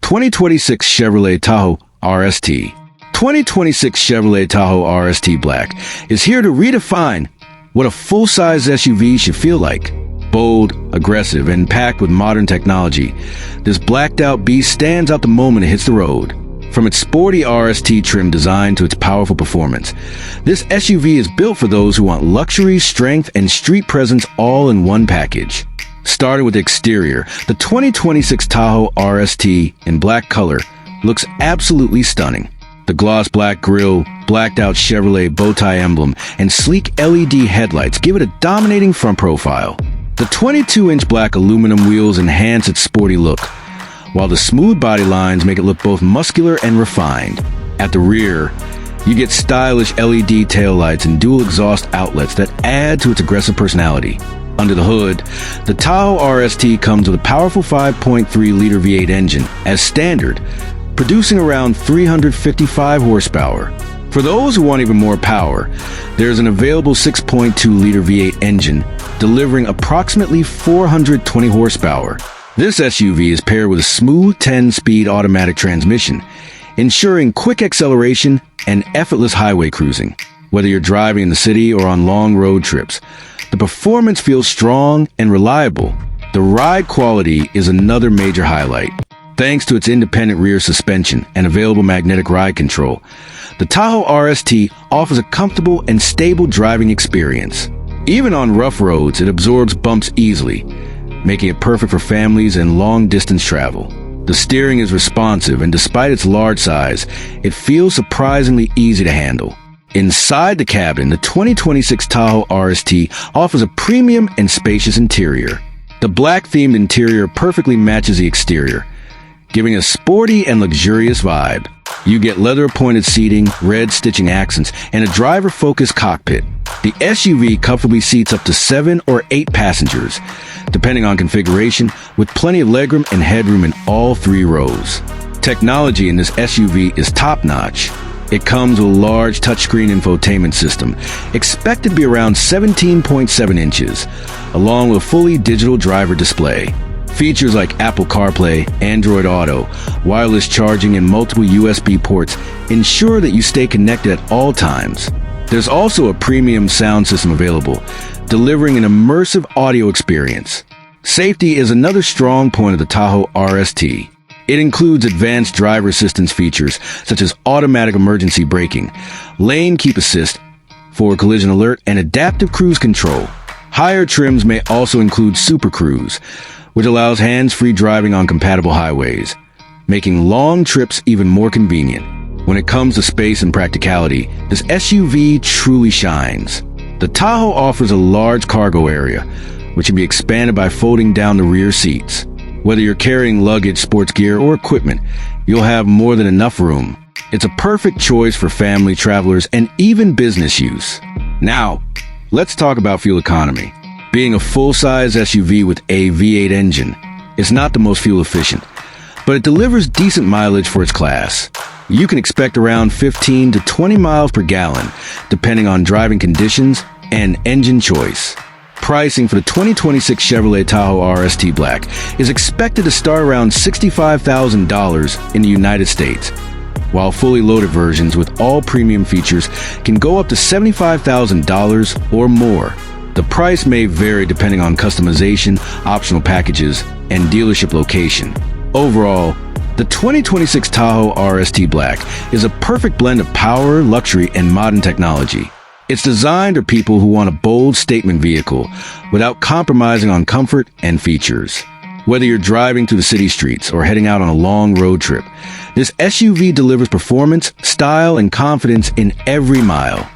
2026 Chevrolet Tahoe RST. 2026 Chevrolet Tahoe RST Black is here to redefine what a full-size SUV should feel like. Bold, aggressive, and packed with modern technology, this blacked-out beast stands out the moment it hits the road. From its sporty RST trim design to its powerful performance, this SUV is built for those who want luxury, strength, and street presence all in one package. Starting with the exterior, the 2026 Tahoe RST in black color looks absolutely stunning. The gloss black grille, blacked-out Chevrolet bowtie emblem, and sleek LED headlights give it a dominating front profile. The 22-inch black aluminum wheels enhance its sporty look, while the smooth body lines make it look both muscular and refined. At the rear, you get stylish LED taillights and dual exhaust outlets that add to its aggressive personality. Under the hood, the Tahoe RST comes with a powerful 5.3-liter V8 engine as standard, producing around 355 horsepower. For those who want even more power, there's an available 6.2-liter V8 engine delivering approximately 420 horsepower. This SUV is paired with a smooth 10-speed automatic transmission, ensuring quick acceleration and effortless highway cruising. Whether you're driving in the city or on long road trips, the performance feels strong and reliable. The ride quality is another major highlight. Thanks to its independent rear suspension and available magnetic ride control, the Tahoe RST offers a comfortable and stable driving experience. Even on rough roads, it absorbs bumps easily, making it perfect for families and long-distance travel. The steering is responsive, and despite its large size, it feels surprisingly easy to handle. Inside the cabin, the 2026 Tahoe RST offers a premium and spacious interior. The black-themed interior perfectly matches the exterior, giving a sporty and luxurious vibe. You get leather-appointed seating, red stitching accents, and a driver-focused cockpit. The SUV comfortably seats up to 7 or 8 passengers, depending on configuration, with plenty of legroom and headroom in all 3 rows. Technology in this SUV is top-notch. It comes with a large touchscreen infotainment system, expected to be around 17.7 inches, along with a fully digital driver display. Features like Apple CarPlay, Android Auto, wireless charging, and multiple USB ports ensure that you stay connected at all times. There's also a premium sound system available, delivering an immersive audio experience. Safety is another strong point of the Tahoe RST. It includes advanced driver assistance features such as automatic emergency braking, lane keep assist, forward collision alert, and adaptive cruise control. Higher trims may also include Super Cruise, which allows hands-free driving on compatible highways, making long trips even more convenient. When it comes to space and practicality, this SUV truly shines. The Tahoe offers a large cargo area, which can be expanded by folding down the rear seats. Whether you're carrying luggage, sports gear, or equipment, you'll have more than enough room. It's a perfect choice for family, travelers, and even business use. Now, let's talk about fuel economy. Being a full-size SUV with a V8 engine, it's not the most fuel efficient, but it delivers decent mileage for its class. You can expect around 15 to 20 miles per gallon, depending on driving conditions and engine choice. Pricing for the 2026 Chevrolet Tahoe RST Black is expected to start around $65,000 in the United States, while fully loaded versions with all premium features can go up to $75,000 or more. The price may vary depending on customization, optional packages, and dealership location. Overall, the 2026 Tahoe RST Black is a perfect blend of power, luxury, and modern technology. It's designed for people who want a bold statement vehicle without compromising on comfort and features. Whether you're driving through the city streets or heading out on a long road trip, this SUV delivers performance, style, and confidence in every mile.